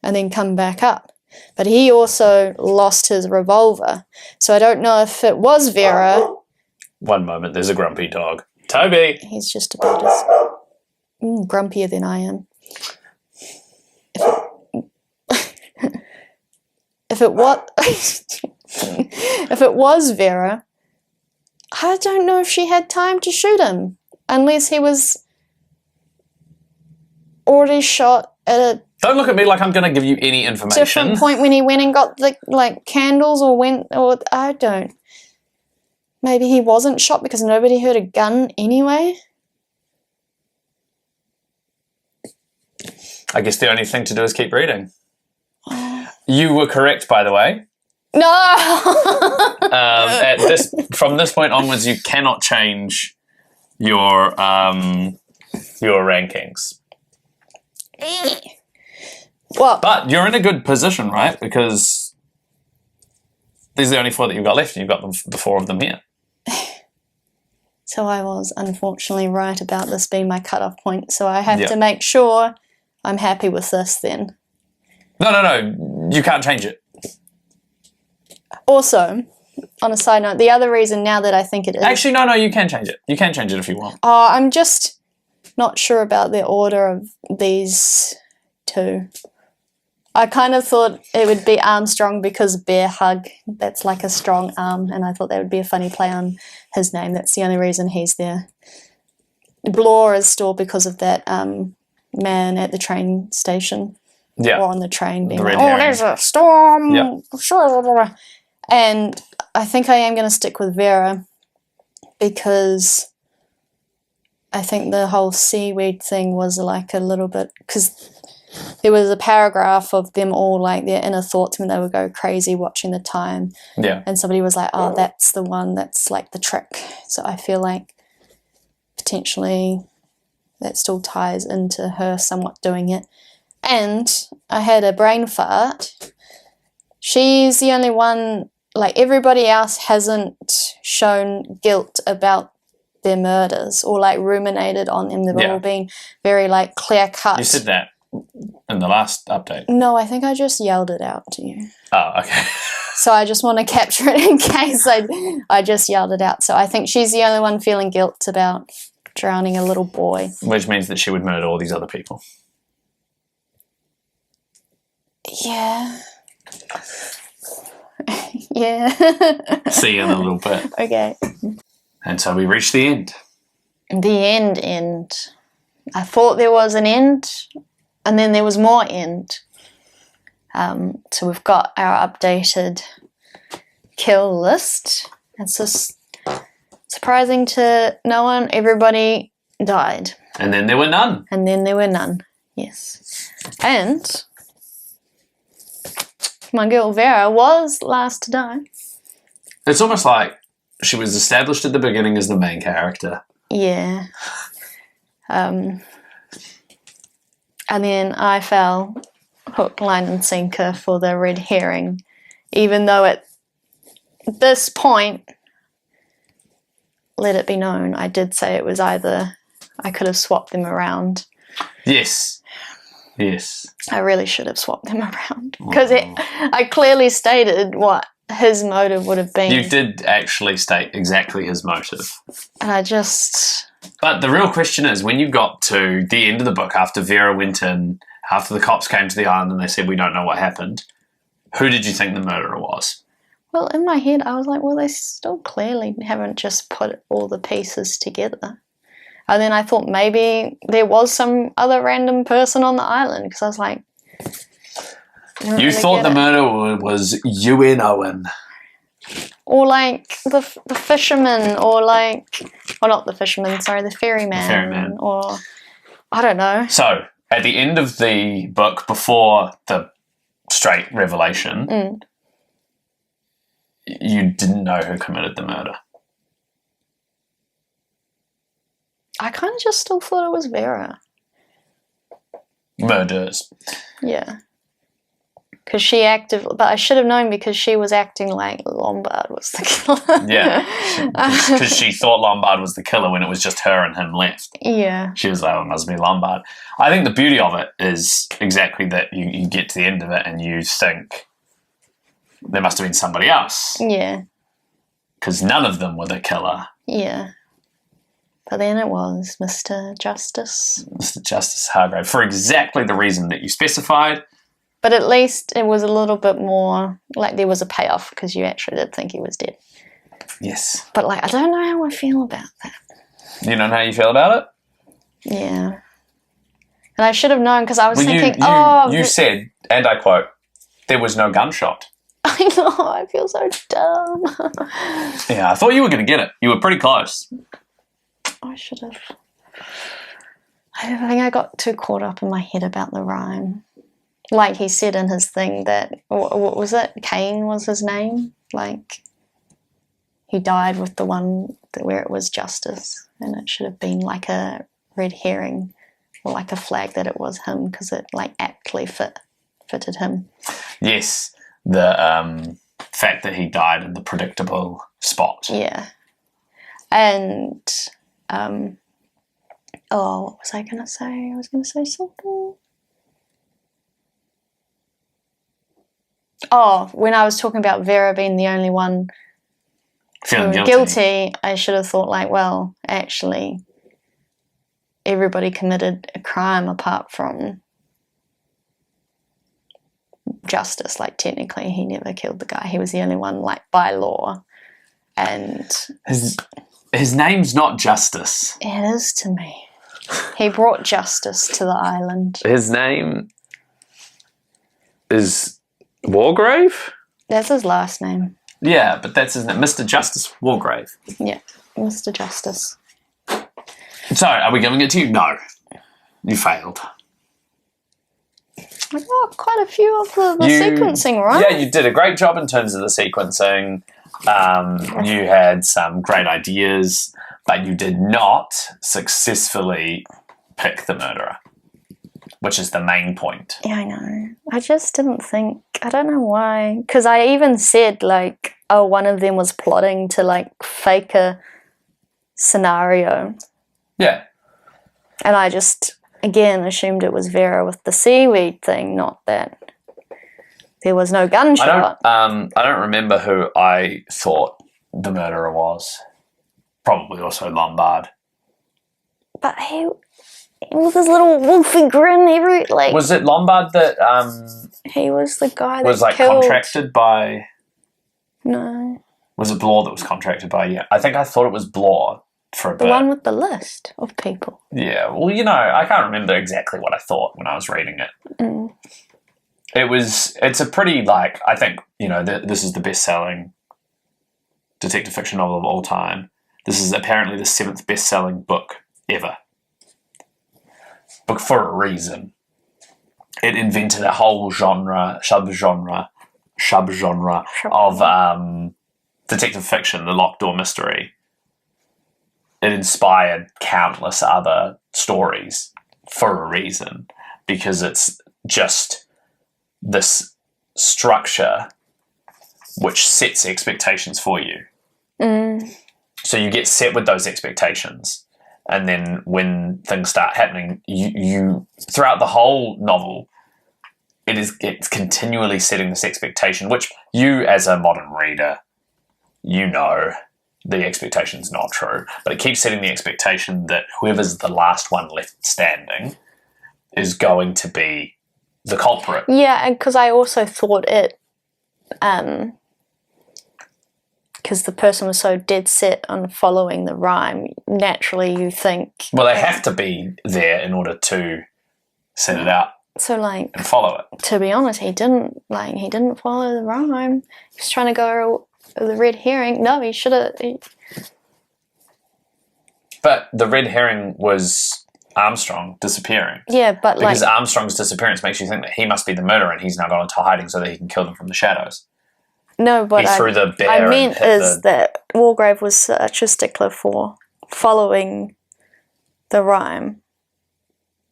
Speaker 1: and then come back up. But he also lost his revolver. So I don't know if it was Vera.
Speaker 2: One moment, there's a grumpy dog. Toby!
Speaker 1: He's just about as grumpier than I am. If it was Vera, I don't know if she had time to shoot him unless he was already shot at a
Speaker 2: Don't look at me like I'm going to give you any information.
Speaker 1: different point when he went and got the candles or I don't. Maybe he wasn't shot because nobody heard a gun anyway.
Speaker 2: I guess the only thing to do is keep reading. You were correct, by the way.
Speaker 1: No!
Speaker 2: From this point onwards, you cannot change your rankings.
Speaker 1: Well,
Speaker 2: but you're in a good position, right? Because these are the only 4 that you've got left, and you've got the 4 of them here.
Speaker 1: So I was unfortunately right about this being my cutoff point. So I have to make sure I'm happy with this then.
Speaker 2: No. You can't change it.
Speaker 1: Also, on a side note, the other reason now that I think it is...
Speaker 2: Actually, no, you can change it. You can change it if you want.
Speaker 1: Oh, I'm just not sure about the order of these 2. I kind of thought it would be Armstrong because bear hug. That's like a strong arm, and I thought that would be a funny play on his name. That's the only reason he's there. Blore is still because of that man at the train station.
Speaker 2: Yeah.
Speaker 1: Or on the train being
Speaker 2: like,
Speaker 1: there's a storm.
Speaker 2: Yep.
Speaker 1: And I think I am going to stick with Vera because I think the whole seaweed thing was like a little bit... Because there was a paragraph of them all like their inner thoughts when they would go crazy watching the time.
Speaker 2: Yeah.
Speaker 1: And somebody was like, oh, that's the one that's like the trick. So I feel like potentially that still ties into her somewhat doing it. And I had a brain fart. She's the only one, like everybody else hasn't shown guilt about their murders or like ruminated on them. They've all been very like clear cut.
Speaker 2: You said that in the last update.
Speaker 1: No, I think I just yelled it out to you.
Speaker 2: Oh, okay.
Speaker 1: So I just want to capture it in case I just yelled it out. So I think she's the only one feeling guilt about drowning a little boy.
Speaker 2: Which means that she would murder all these other people.
Speaker 1: Yeah. Yeah.
Speaker 2: See you in a little bit.
Speaker 1: Okay.
Speaker 2: And so we reached the end.
Speaker 1: The end. I thought there was an end, and then there was more end. So we've got our updated kill list. It's just surprising to no one. Everybody died.
Speaker 2: And then there were none.
Speaker 1: Yes. And my girl Vera was last to die.
Speaker 2: It's almost like she was established at the beginning as the main character.
Speaker 1: Yeah. And then I fell hook, line and sinker for the red herring, even though at this point, let it be known, I did say it was either I could have swapped them around.
Speaker 2: Yes.
Speaker 1: I really should have swapped them around because I clearly stated what his motive would have been.
Speaker 2: You did actually state exactly his motive.
Speaker 1: And I just...
Speaker 2: But the real question is, when you got to the end of the book, after Vera went in, after the cops came to the island and they said, we don't know what happened, who did you think the murderer was?
Speaker 1: Well, in my head, I was like, well, they still clearly haven't just put all the pieces together. And then I thought maybe there was some other random person on the island because I was like...
Speaker 2: You thought the murderer was Ewan Owen.
Speaker 1: Or like the fisherman, or like... Well, not the fisherman, sorry, the ferryman.
Speaker 2: The ferryman.
Speaker 1: Or... I don't know.
Speaker 2: So, at the end of the book, before the straight revelation, you didn't know who committed the murder.
Speaker 1: I kind of just still thought it was Vera.
Speaker 2: Murders.
Speaker 1: Yeah. Because she acted, but I should have known because she was acting like Lombard was the killer.
Speaker 2: Yeah, because she thought Lombard was the killer when it was just her and him left.
Speaker 1: Yeah.
Speaker 2: She was like, oh, it must be Lombard. I think the beauty of it is exactly that you get to the end of it and you think there must have been somebody else.
Speaker 1: Yeah.
Speaker 2: Because none of them were the killer.
Speaker 1: Yeah. But then it was Mr. Justice.
Speaker 2: Mr. Justice Hargrave, for exactly the reason that you specified.
Speaker 1: But at least it was a little bit more, like there was a payoff because you actually did think he was dead.
Speaker 2: Yes.
Speaker 1: But like, I don't know how I feel about that.
Speaker 2: You don't know how you feel about it?
Speaker 1: Yeah. And I should have known because I was thinking,
Speaker 2: You said, and I quote, there was no gunshot.
Speaker 1: I know, I feel so dumb.
Speaker 2: Yeah, I thought you were going to get it. You were pretty close.
Speaker 1: I should have. I think I got too caught up in my head about the rhyme. Like he said in his thing that, what was it? Cain was his name? Like, he died with the one where it was justice, and it should have been like a red herring or like a flag that it was him because it like aptly fitted him. Yes,
Speaker 2: the fact that he died in the predictable spot.
Speaker 1: Yeah. And, what was I going to say? I was going to say something. Oh, when I was talking about Vera being the only one
Speaker 2: feeling
Speaker 1: guilty, I should have thought like, well, actually, everybody committed a crime apart from Justice. Like, technically, he never killed the guy. He was the only one, like, by law. And
Speaker 2: his name's not Justice.
Speaker 1: It is to me. He brought justice to the island.
Speaker 2: His name is Wargrave?
Speaker 1: That's his last name.
Speaker 2: Yeah, but that's his name. Mr. Justice Wargrave.
Speaker 1: Yeah, Mr. Justice.
Speaker 2: So, are we giving it to you? No. You failed.
Speaker 1: I got quite a few of the sequencing, right?
Speaker 2: Yeah, you did a great job in terms of the sequencing. You had some great ideas, but you did not successfully pick the murderer, which is the main point.
Speaker 1: Yeah, I know. I just didn't think, I don't know why, because I even said, like, oh, one of them was plotting to, like, fake a scenario.
Speaker 2: Yeah.
Speaker 1: And I just, again, assumed it was Vera with the seaweed thing, not that there was no gunshot.
Speaker 2: I don't remember who I thought the murderer was. Probably also Lombard.
Speaker 1: But he with his little wolfy grin,
Speaker 2: was it Lombard that
Speaker 1: he was the guy that
Speaker 2: was like
Speaker 1: killed...
Speaker 2: contracted by?
Speaker 1: No.
Speaker 2: Was it Blore that was contracted by? Yeah, I think I thought it was Blore for a bit.
Speaker 1: The one with the list of people.
Speaker 2: Yeah, well, you know, I can't remember exactly what I thought when I was reading it.
Speaker 1: Mm.
Speaker 2: It's a pretty, like, I think, you know, this is the best-selling detective fiction novel of all time. This is apparently the 7th best-selling book ever. But for a reason. It invented a whole subgenre of detective fiction, the locked door mystery. It inspired countless other stories for a reason, because it's just this structure which sets expectations for you.
Speaker 1: Mm.
Speaker 2: So you get set with those expectations, and then when things start happening, you throughout the whole novel, it's continually setting this expectation, which you as a modern reader, you know the expectation's not true, but it keeps setting the expectation that whoever's the last one left standing is going to be the culprit.
Speaker 1: Yeah, because I also thought it, because the person was so dead set on following the rhyme, naturally you think...
Speaker 2: Well, they have to be there in order to set it out.
Speaker 1: So, like...
Speaker 2: And follow it.
Speaker 1: To be honest, he didn't follow the rhyme. He was trying to go the red herring. No, he should have...
Speaker 2: But the red herring was Armstrong disappearing.
Speaker 1: Yeah, but
Speaker 2: because Armstrong's disappearance makes you think that he must be the murderer and he's now gone into hiding so that he can kill them from the shadows.
Speaker 1: No, but I meant that Wargrave was such a stickler for following the rhyme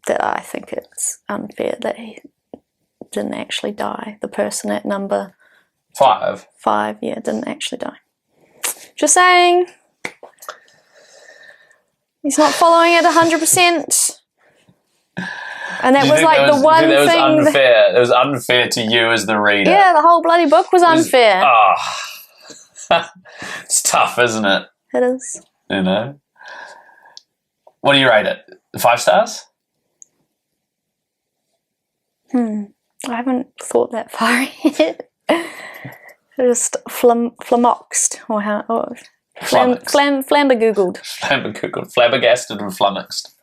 Speaker 1: that I think it's unfair that didn't actually die. The person at number
Speaker 2: 5,
Speaker 1: didn't actually die. Just saying. He's not following it 100%. And that was like the one thing.
Speaker 2: Unfair. It was unfair to you as the reader.
Speaker 1: Yeah, the whole bloody book was unfair.
Speaker 2: It's tough, isn't it?
Speaker 1: It is.
Speaker 2: You know. What do you rate it? 5 stars?
Speaker 1: I haven't thought that far yet. Just flummoxed, or how? Flabbergoogled.
Speaker 2: Flabbergasted and flummoxed.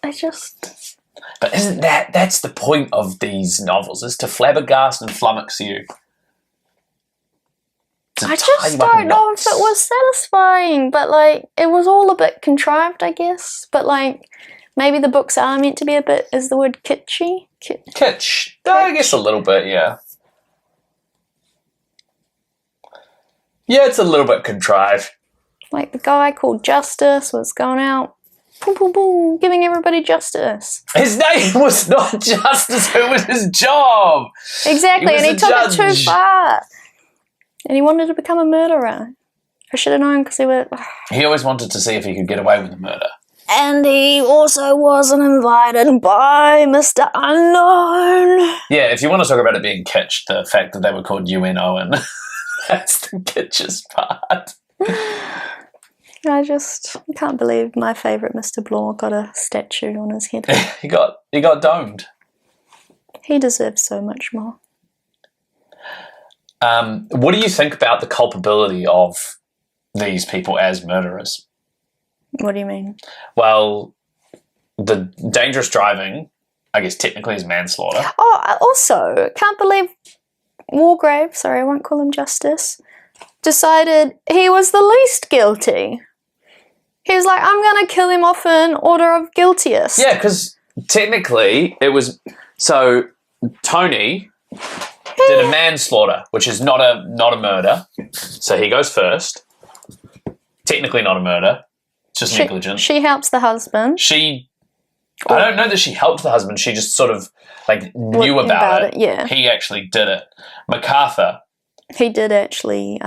Speaker 1: But
Speaker 2: isn't that's the point of these novels, is to flabbergast and flummox you.
Speaker 1: I just don't know if it was satisfying, but like it was all a bit contrived, I guess. But like maybe the books are meant to be a bit, is the word kitschy?
Speaker 2: Kitsch. I guess a little bit, yeah. Yeah, it's a little bit contrived.
Speaker 1: Like the guy called Justice was going out, boom, boom, boom, giving everybody justice.
Speaker 2: His name was not Justice, it was his job.
Speaker 1: Exactly, and he took it too far. And he wanted to become a murderer. I should have known because
Speaker 2: he always wanted to see if he could get away with a murder.
Speaker 1: And he also wasn't invited by Mr. Unknown.
Speaker 2: Yeah, if you want to talk about it being kitsch, the fact that they were called UNO, that's the kitschest part.
Speaker 1: I can't believe my favourite Mr. Blore got a statue on his head.
Speaker 2: he got domed.
Speaker 1: He deserves so much more.
Speaker 2: What do you think about the culpability of these people as murderers?
Speaker 1: What do you mean?
Speaker 2: Well, the dangerous driving, I guess technically is manslaughter.
Speaker 1: Oh, also, can't believe Wargrave, sorry, I won't call him Justice, decided he was the least guilty. He was like, I'm going to kill him off in order of guiltiest.
Speaker 2: Yeah, because technically it was... So, Tony did a manslaughter, which is not a murder. So he goes first. Technically not a murder. It's just negligence.
Speaker 1: She helps the husband.
Speaker 2: I don't know that she helped the husband. She just sort of like knew about it.
Speaker 1: Yeah.
Speaker 2: He actually did it. MacArthur.
Speaker 1: He did actually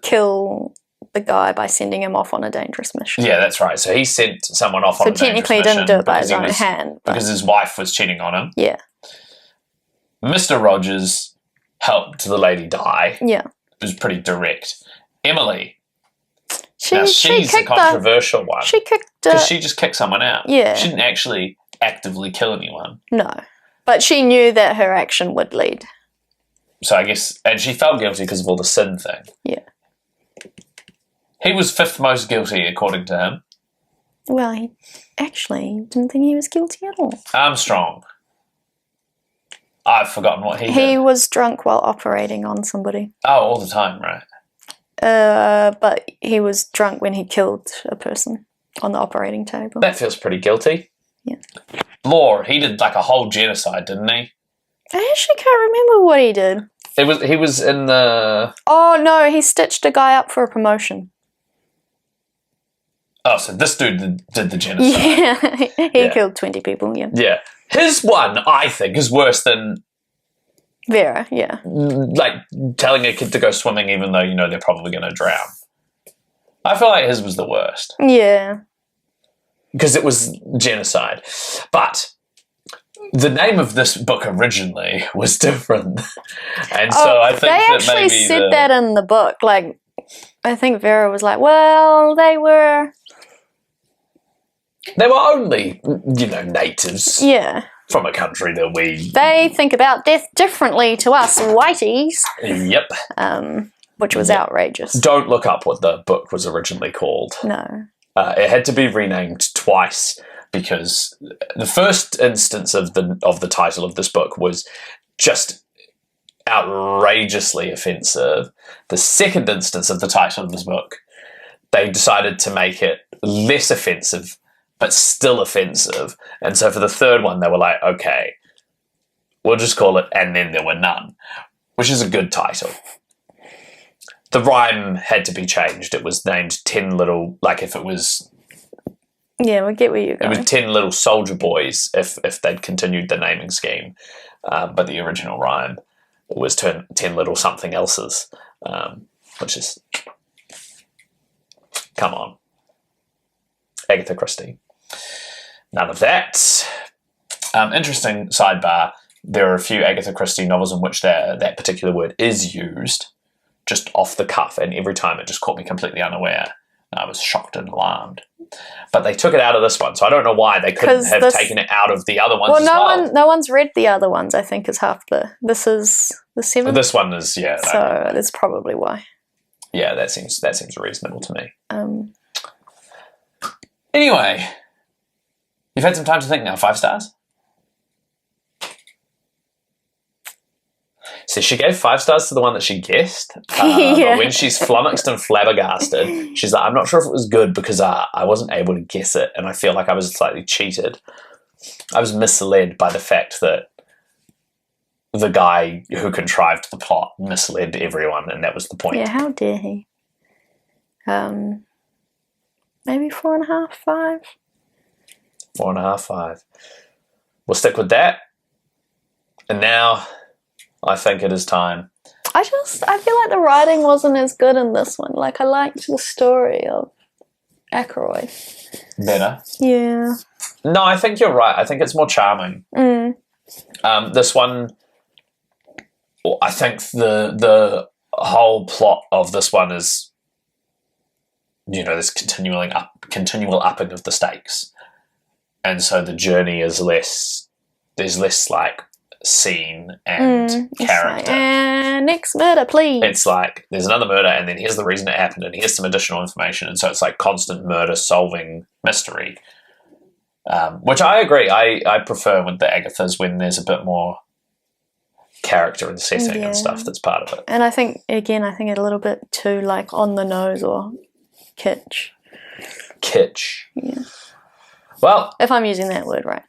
Speaker 1: kill the guy by sending him off on a dangerous mission.
Speaker 2: Yeah, that's right. So he sent someone off on a dangerous mission. So technically he didn't do it by his own hand. Because his wife was cheating on him.
Speaker 1: Yeah.
Speaker 2: Mr. Rogers helped the lady die.
Speaker 1: Yeah.
Speaker 2: It was pretty direct. Emily.
Speaker 1: She's
Speaker 2: a controversial one.
Speaker 1: She kicked...
Speaker 2: Because she just kicked someone out.
Speaker 1: Yeah.
Speaker 2: She didn't actually actively kill anyone.
Speaker 1: No. But she knew that her action would lead.
Speaker 2: So I guess... And she felt guilty because of all the sin thing.
Speaker 1: Yeah.
Speaker 2: He was 5th most guilty, according to him.
Speaker 1: Well, he actually didn't think he was guilty at all.
Speaker 2: Armstrong. I've forgotten what he did.
Speaker 1: He was drunk while operating on somebody.
Speaker 2: Oh, all the time, right.
Speaker 1: But he was drunk when he killed a person on the operating table.
Speaker 2: That feels pretty guilty.
Speaker 1: Yeah.
Speaker 2: Law, he did like a whole genocide, didn't he?
Speaker 1: I actually can't remember what he did.
Speaker 2: He was in the...
Speaker 1: Oh, no, he stitched a guy up for a promotion.
Speaker 2: Oh, so this dude did the genocide.
Speaker 1: Yeah, he killed 20 people, yeah.
Speaker 2: Yeah. His one, I think, is worse than...
Speaker 1: Vera, yeah.
Speaker 2: Like, telling a kid to go swimming even though you know they're probably going to drown. I feel like his was the worst.
Speaker 1: Yeah.
Speaker 2: Because it was genocide. But the name of this book originally was different. And so I think
Speaker 1: they actually said that in the book. Like, I think Vera was like, well, they were
Speaker 2: only, natives.
Speaker 1: Yeah.
Speaker 2: From a country that
Speaker 1: They think about death differently to us whiteys.
Speaker 2: Yep.
Speaker 1: Which was outrageous.
Speaker 2: Don't look up what the book was originally called.
Speaker 1: No.
Speaker 2: It had to be renamed twice because the first instance of the title of this book was just outrageously offensive. The second instance of the title of this book, they decided to make it less offensive but still offensive. And so for the third one, they were like, okay, we'll just call it And Then There Were None, which is a good title. The rhyme had to be changed. It was named 10 Little, like if it was...
Speaker 1: Yeah, we get where you're going.
Speaker 2: It was 10 Little Soldier Boys if they'd continued the naming scheme. but the original rhyme was 10 little something else's, which is, come on. Agatha Christie. None of that. Interesting sidebar, there are a few Agatha Christie novels in which that particular word is used just off the cuff, and every time it just caught me completely unaware. I was shocked and alarmed. But they took it out of this one, so I don't know why they couldn't have taken it out of the other ones
Speaker 1: no one's read the other ones, I think, is half this is the 7th.
Speaker 2: This one is, yeah.
Speaker 1: So that's probably why.
Speaker 2: Yeah, that seems reasonable to me. Anyway, you've had some time to think now. 5 stars? So she gave 5 stars to the one that she guessed. But when she's flummoxed and flabbergasted, she's like, I'm not sure if it was good because I wasn't able to guess it, and I feel like I was slightly cheated. I was misled by the fact that the guy who contrived the plot misled everyone, and that was the point.
Speaker 1: Yeah, how dare he? Maybe 4.5, 5?
Speaker 2: 4.5, 5. We'll stick with that. And now I think it is time.
Speaker 1: I feel like the writing wasn't as good in this one. Like, I liked the story of Ackroyd
Speaker 2: better.
Speaker 1: Yeah.
Speaker 2: No, I think you're right. I think it's more charming. This one, I think the whole plot of this one is, this continual upping of the stakes. And so the journey is there's less like scene and character.
Speaker 1: Like, next murder, please.
Speaker 2: It's like there's another murder, and then here's the reason it happened, and here's some additional information, and so it's like constant murder solving mystery, which I agree. I prefer with the Agathas when there's a bit more character and setting and stuff that's part of it.
Speaker 1: And I think a little bit too like on the nose or kitsch. Yeah.
Speaker 2: Well,
Speaker 1: if I'm using that word right.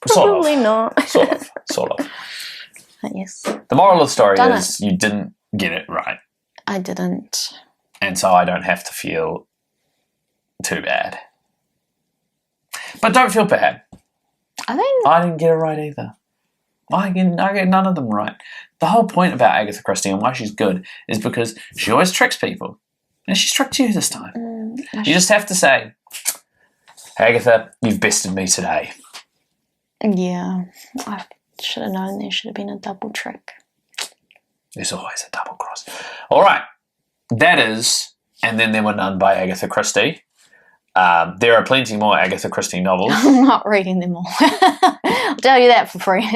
Speaker 1: Probably not.
Speaker 2: Sort of.
Speaker 1: But yes.
Speaker 2: The moral of the story is you didn't get it right.
Speaker 1: I didn't.
Speaker 2: And so I don't have to feel too bad. But don't feel bad. I didn't get it right either. I get none of them right. The whole point about Agatha Christie and why she's good is because she always tricks people. And she's tricked you this time. You just have to say, Agatha, you've bested me today.
Speaker 1: Yeah. I should have known there should have been a double trick.
Speaker 2: There's always a double cross. All right. That is And Then There Were None by Agatha Christie. There are plenty more Agatha Christie novels.
Speaker 1: I'm not reading them all. I'll tell you that for free.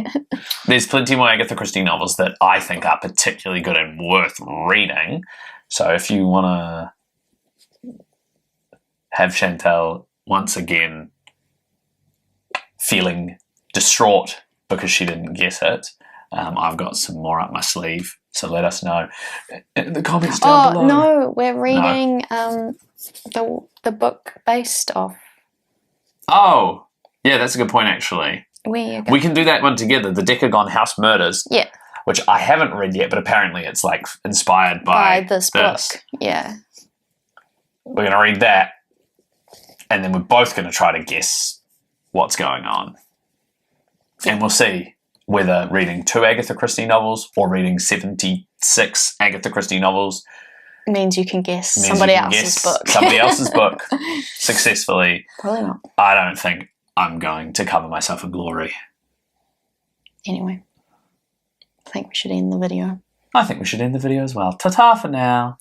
Speaker 2: There's plenty more Agatha Christie novels that I think are particularly good and worth reading. So if you want to have Chantal once again feeling distraught because she didn't get it, I've got some more up my sleeve. So let us know in the comments down below.
Speaker 1: No, we're reading the book based off.
Speaker 2: Oh, yeah, that's a good point, actually.
Speaker 1: We
Speaker 2: can do that one together, The Decagon House Murders.
Speaker 1: Yeah.
Speaker 2: Which I haven't read yet, but apparently it's like inspired by
Speaker 1: this book. Yeah.
Speaker 2: We're going to read that, and then we're both going to try to guess what's going on. And we'll see whether reading 2 Agatha Christie novels or reading 76 Agatha Christie novels
Speaker 1: means you can guess somebody else's book.
Speaker 2: Somebody else's book successfully.
Speaker 1: Probably not.
Speaker 2: I don't think I'm going to cover myself in glory.
Speaker 1: Anyway, I think we should end the video.
Speaker 2: I think we should end the video as well. Ta-ta for now.